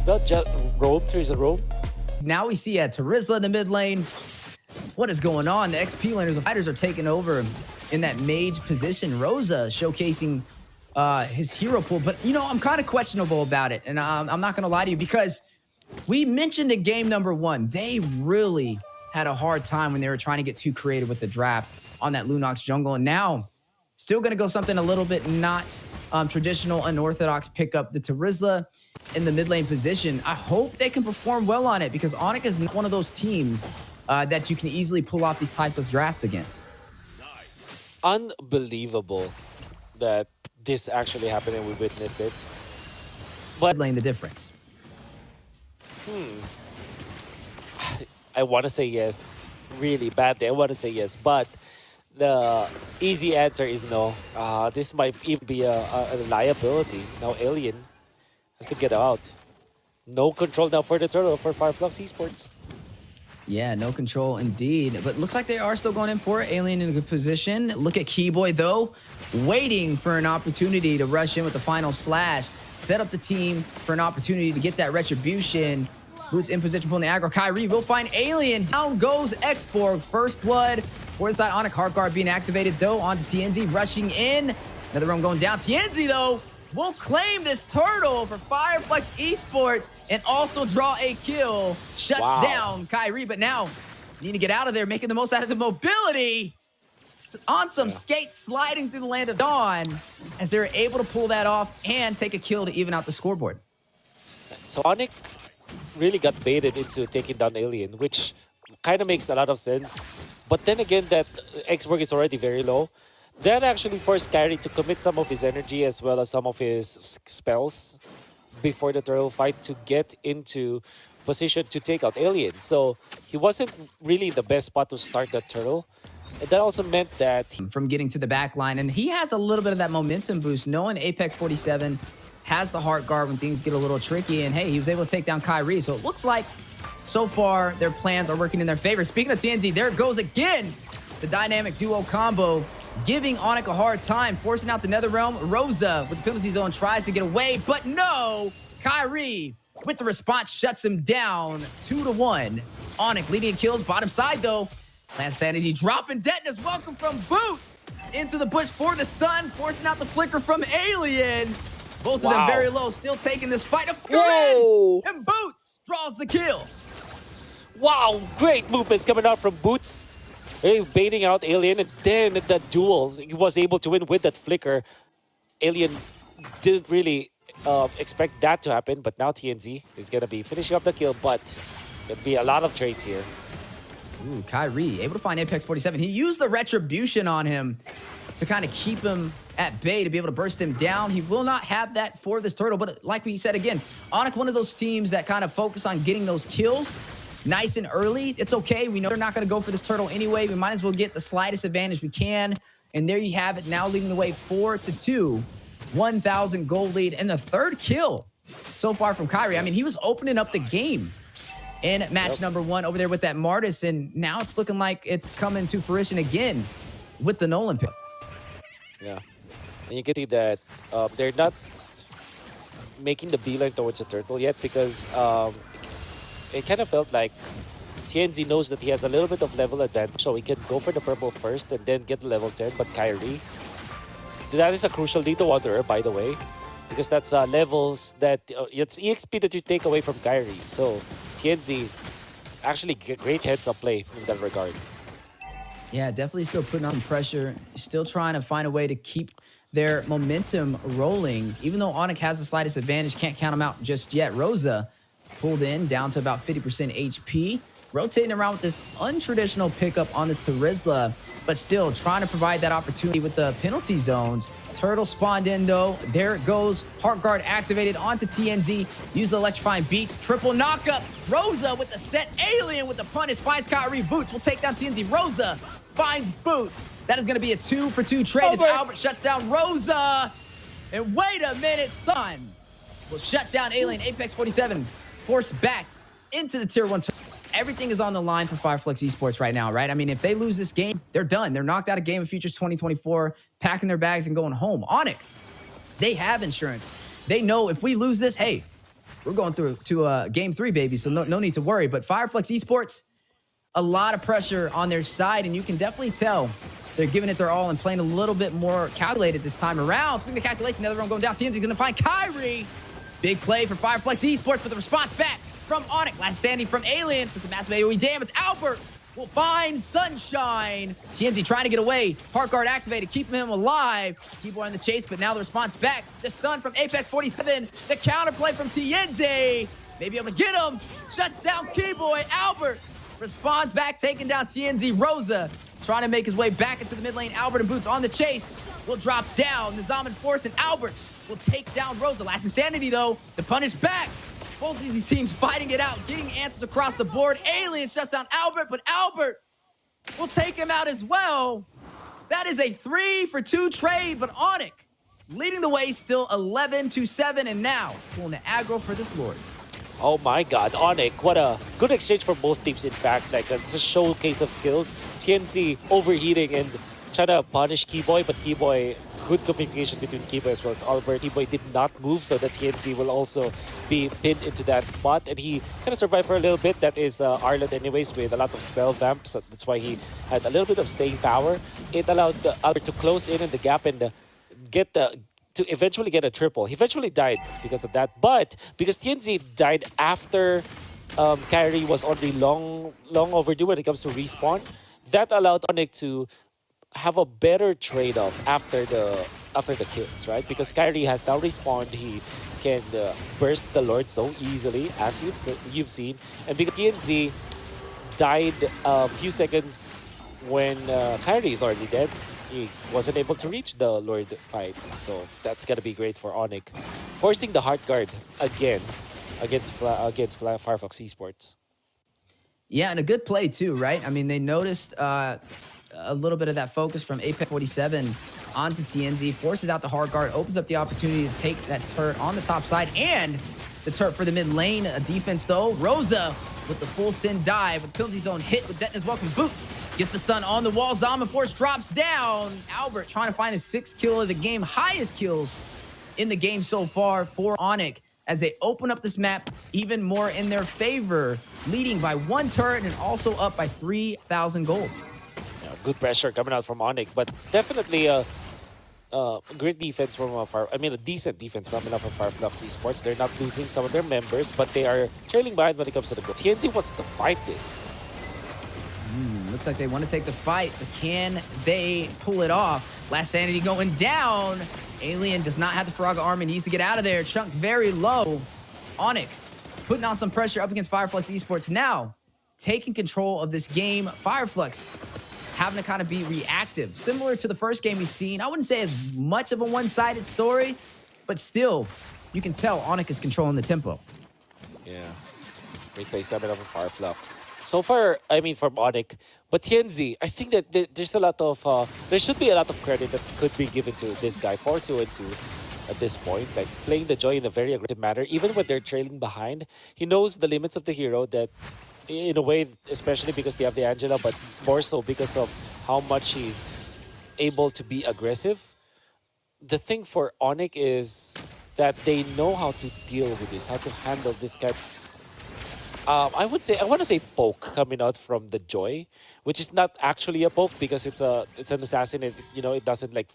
Terizla. Roam, Terizla roam. Now we see Terizla in the mid lane. What is going on? The XP laners, the fighters are taking over in that mage position. Rosa showcasing his hero pool. But, you know, I'm kind of questionable about it. And I'm not going to lie to you because we mentioned in game number 1, they really had a hard time when they were trying to get too creative with the draft on that Lunox jungle. And now, still going to go something a little bit not traditional, unorthodox, pick up the Terizla in the mid lane position. I hope they can perform well on it because ONIC is not one of those teams that you can easily pull off these types of drafts against. Unbelievable that this actually happened and we witnessed it. But Lane the difference. I want to say yes, really badly. I want to say yes, but the easy answer is no. This might even be a liability. Now Alien has to get out. No control now for the turtle for Flux Esports. Yeah, no control indeed. But looks like they are still going in for it. Alien in a good position. Look at Keyboy, though, waiting for an opportunity to rush in with the final slash. Set up the team for an opportunity to get that retribution. Boots in position, pulling the aggro. Kyrie will find Alien. Down goes Export. First blood for inside ONIC. Heart Guard being activated, though, onto TNZ. Rushing in. Another roam going down. TNZ, though, will claim this turtle for Flux Esports and also draw a kill. Shuts down Kyrie, but now need to get out of there, making the most out of the mobility. On some skates, sliding through the land of Dawn as they're able to pull that off and take a kill to even out the scoreboard. So ONIC really got baited into taking down Alien, which kind of makes a lot of sense. But then again, that X-Borg is already very low. That actually forced Kyrie to commit some of his energy as well as some of his spells before the turtle fight to get into position to take out Alien. So he wasn't really the best spot to start that turtle. And that also meant that from getting to the back line, and he has a little bit of that momentum boost, knowing Apex 47 has the heart guard when things get a little tricky, and hey, he was able to take down Kyrie. So it looks like so far their plans are working in their favor. Speaking of TNZ, there it goes again. The dynamic duo combo giving ONIC a hard time, forcing out the Netherrealm. Rosa with the penalty zone tries to get away, but no! Kyrie with the response shuts him down 2-1. ONIC leading in kills, bottom side though. Last Sanity dropping detonus. Welcome from Boots into the bush for the stun, forcing out the flicker from Alien. Both of them very low, still taking this fight. And Boots draws the kill. Wow, great movements coming out from Boots. Baiting out Alien, and then the duel, he was able to win with that flicker. Alien didn't really expect that to happen, but now TNZ is going to be finishing up the kill, but there'll be a lot of trades here. Ooh, Kyrie able to find Apex 47. He used the retribution on him to kind of keep him at bay, to be able to burst him down. He will not have that for this turtle, but like we said again, ONIC, one of those teams that kind of focus on getting those kills nice and early. It's okay. We know they're not going to go for this turtle anyway. We might as well get the slightest advantage we can. And there you have it, now leading the way 4-2. 1,000 gold lead and the third kill so far from Kyrie. I mean, he was opening up the game in match number 1 over there with that Martis, and now it's looking like it's coming to fruition again with the Nolan pick. Yeah, and you can see that they're not making the beeline towards the turtle yet because it kind of felt like TNZ knows that he has a little bit of level advantage, so he can go for the purple first and then get the level 10. But Kyrie, that is a crucial Lethal Wanderer, by the way, because that's levels that it's EXP that you take away from Kyrie. So TNZ actually great heads-up play in that regard. Yeah, definitely still putting on pressure, still trying to find a way to keep their momentum rolling. Even though ONIC has the slightest advantage, can't count them out just yet. Rosa pulled in, down to about 50% HP. Rotating around with this untraditional pickup on this Terizla, but still trying to provide that opportunity with the penalty zones. Turtle spawned in though. There it goes. Heart Guard activated onto TNZ. Use the electrifying beats. Triple knockup. Rosa with the set. Alien with the punish. Finds Kyrie. Boots will take down TNZ. Rosa finds Boots. That is going to be a 2-for-2 trade as Albert shuts down Rosa. And wait a minute, Suns will shut down Alien. Apex 47 forced back into the tier 1. Everything is on the line for Flux Esports right now, right? I mean, if they lose this game, they're done. They're knocked out of Game of Futures 2024, packing their bags and going home. ONIC, they have insurance. They know if we lose this, hey, we're going through to game 3, baby. So no need to worry. But Flux Esports, a lot of pressure on their side, and you can definitely tell they're giving it their all and playing a little bit more calculated this time around. Speaking of calculation, another one going down. TNZ's going to find Kyrie. Big play for Flux Esports, but the response back from ONIC. Last standing from Alien for some massive AoE damage. Albert will find Sunshine. TNZ trying to get away. Heart Guard activated, keeping him alive. Keyboard in the chase, but now the response back. The stun from Apex 47. The counterplay from TNZ. Maybe able to get him. Shuts down Keyboy. Albert responds back, taking down TNZ. Rosa trying to make his way back into the mid lane. Albert and Boots on the chase. Will drop down. Nizam and Force and Albert will take down Rosa. Last Insanity, though. The punish back. Both of these teams fighting it out, getting answers across the board. Alien shuts down Albert, but Albert will take him out as well. That is a 3-for-2 trade, but ONIC leading the way, still 11-7, and now pulling the aggro for this Lord. Oh my god, ONIC, what a good exchange for both teams, in fact. Like, it's a showcase of skills. TNC overheating and trying to punish Keyboy, but Keyboy, good communication between Keyboy as well as Albert. Keyboy did not move, so the TNC will also be pinned into that spot, and he kind of survived for a little bit. That is Arlott anyways, with a lot of spell vamp, so that's why he had a little bit of staying power. It allowed the Albert to close in the gap and to eventually get a triple. He eventually died because of that, but because TNZ died after Kyrie was already long overdue when it comes to respawn, that allowed ONIC to have a better trade-off after the kills, right? Because Kyrie has now respawned, he can burst the Lord so easily, as you've seen, and because TNZ died a few seconds when Kyrie is already dead, he wasn't able to reach the Lord fight. So that's gonna be great for ONIC, forcing the Heart Guard again against Flux Esports. Yeah, and a good play too, right? I mean, they noticed a little bit of that focus from Apex 47 onto TNZ, forces out the Hard Guard, opens up the opportunity to take that turret on the top side and the turret for the mid lane defense, though. Rosa with the full Sin dive, with penalty zone hit with Detna's welcome boots. Gets the stun on the wall. Zama Force drops down. Albert trying to find his 6th kill of the game, highest kills in the game so far for ONIC, as they open up this map even more in their favor, leading by 1 turret and also up by 3,000 gold. Good pressure coming out from ONIC, but definitely a great defense from a decent defense coming out from Flux Esports. They're not losing some of their members, but they are trailing behind when it comes to the goal. TNC wants to fight this. Looks like they want to take the fight, but can they pull it off? Last Sanity going down. Alien does not have the Faraga arm and needs to get out of there. Chunk very low. ONIC putting on some pressure up against Flux Esports. Now taking control of this game. Flux having to kind of be reactive, similar to the first game we've seen. I wouldn't say as much of a one-sided story, but still, you can tell ONIC is controlling the tempo. Yeah, great plays coming up from Flux. So far, I mean, from ONIC, but TNZ, I think that there's a lot of, there should be a lot of credit that could be given to this guy, 4-2-2 at this point, like playing the Joy in a very aggressive manner, even when they're trailing behind. He knows the limits of the hero, that in a way, especially because they have the Angela, but more so because of how much he's able to be aggressive. The thing for ONIC is that they know how to deal with this, how to handle this kind. I want to say poke coming out from the Joy, which is not actually a poke because it's an assassin. It doesn't like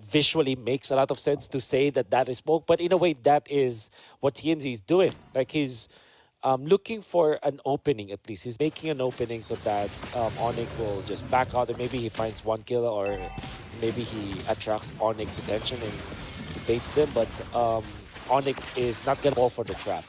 visually makes a lot of sense to say that is poke, but in a way that is what TNZ is doing. Like he's looking for an opening, at least. He's making an opening so that ONIC will just back out and maybe he finds 1 kill, or maybe he attracts ONIC's attention and baits them, but ONIC is not going to fall for the trap.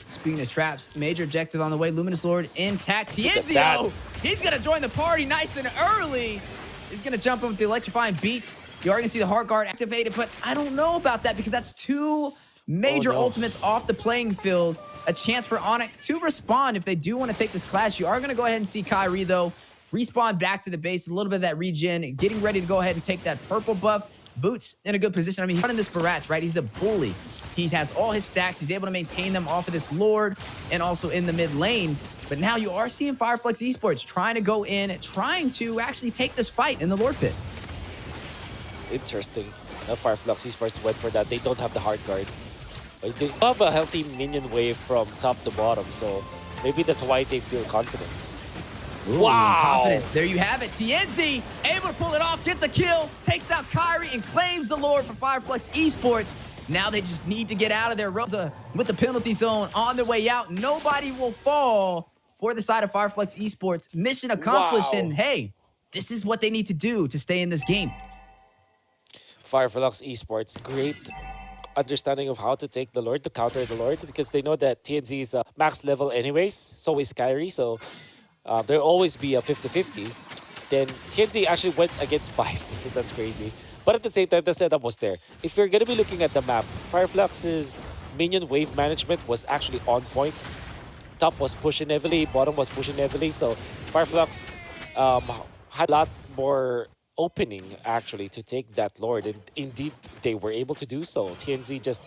Speaking of traps, major objective on the way. Luminous Lord intact. Tienzio, he's going to join the party nice and early. He's going to jump in with the electrifying beats. You are going to see the Heart Guard activated, but I don't know about that because that's 2 major ultimates off the playing field. A chance for ONIC to respond if they do want to take this clash. You are going to go ahead and see Kyrie, though, respawn back to the base. A little bit of that regen, getting ready to go ahead and take that purple buff. Boots in a good position. I mean, he's running this Barats, right? He's a bully. He has all his stacks. He's able to maintain them off of this Lord and also in the mid lane. But now you are seeing Flux Esports trying to go in, trying to actually take this fight in the Lord pit. Interesting. Flux Esports went for that. They don't have the Heart Guard. They have a healthy minion wave from top to bottom, so maybe that's why they feel confident. Ooh, Wow. confidence. There you have it. TNZ able to pull it off, gets a kill, takes down Kyrie, and claims the Lord for Flux Esports. Now they just need to get out of there. Rosa with the penalty zone on their way out. Nobody will fall for the side of Flux Esports. Mission accomplished, Wow. and hey, this is what they need to do to stay in this game. Flux Esports, great understanding of how to take the Lord, to counter the Lord, because they know that TNZ is max level anyways, so is Kyrie, so there'll always be a 50-50. Then TNZ actually went against 5, so that's crazy. But at the same time, the setup was there. If you're going to be looking at the map, Flux's minion wave management was actually on point. Top was pushing heavily, bottom was pushing heavily, so Flux had a lot more opening actually to take that Lord, and indeed they were able to do so. TNZ just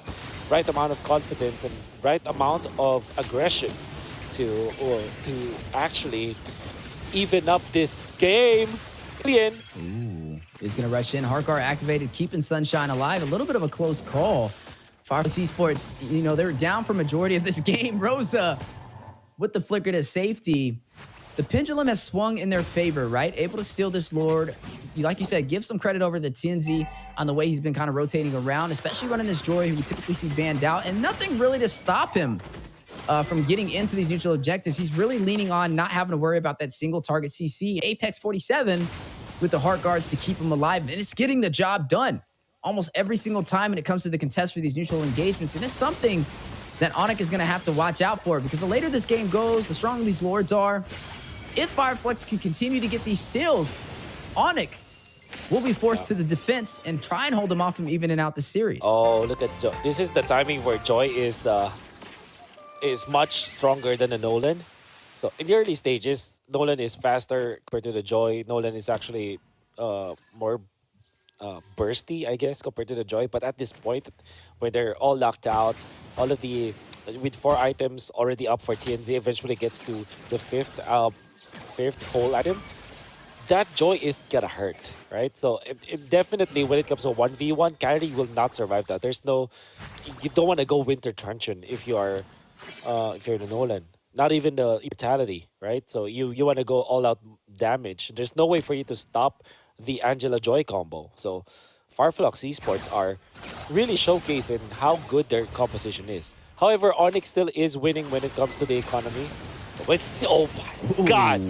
right amount of confidence and right amount of aggression to actually even up this game. Ooh, he's going to rush in. Harkar activated, keeping Sunshine alive. A little bit of a close call. Flux Esports, you know, they're down for majority of this game. Rosa with the flicker to safety. The pendulum has swung in their favor, right? Able to steal this Lord. Like you said, give some credit over to TNZ on the way he's been kind of rotating around, especially running this Joy, who we typically see banned out, and nothing really to stop him from getting into these neutral objectives. He's really leaning on not having to worry about that single target CC. Apex 47 with the Heart Guards to keep him alive, and it's getting the job done almost every single time when it comes to the contest for these neutral engagements, and it's something that ONIC is going to have to watch out for, because the later this game goes, the stronger these Lords are. If Flux can continue to get these steals, ONIC will be forced to the defense and try and hold them off from evening out the series. Oh, look at Joy. This is the timing where Joy is much stronger than a Nolan. So in the early stages, Nolan is faster compared to the Joy. Nolan is actually more bursty, I guess, compared to the Joy. But at this point, where they're all locked out, all of the with 4 items already up for TNZ, eventually gets to the fifth whole item. That Joy is gonna hurt, right? So it definitely, when it comes to 1v1, Kyrie will not survive that. There's no, you don't want to go Winter Truncheon if you're the Nolan. Not even the immortality, right? So you want to go all out damage. There's no way for you to stop the Angela Joy combo. So Flux Esports are really showcasing how good their composition is. However, ONIC still is winning when it comes to the economy. It's, oh my God.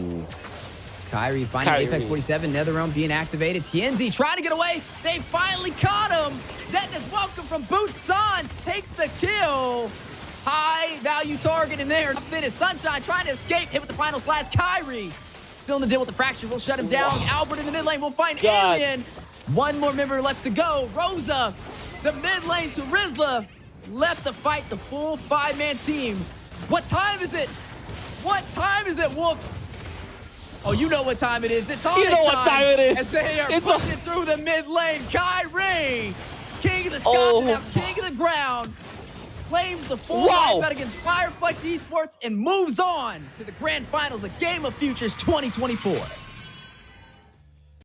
Kyrie finding Apex 47, Nether Realm being activated. TNZ trying to get away. They finally caught him. Deton's welcome from Boots Sans takes the kill. High value target in there. Finish. Sunshine trying to escape. Hit with the final slash. Kyrie still in the deal with the fracture. We'll shut him down. Albert in the mid lane. We'll find Alien. One more member left to go. Rosa, the mid lane to Rizla. Left to fight the full 5-man team. What time is it? What time is it, Wolf? Oh, you know what time it is. It's on. You know what time it is. As they are pushing through the mid lane. Kyrie, king of the sky, now king of the ground, claims the full life out against Flux Esports and moves on to the grand finals of Game of Futures 2024.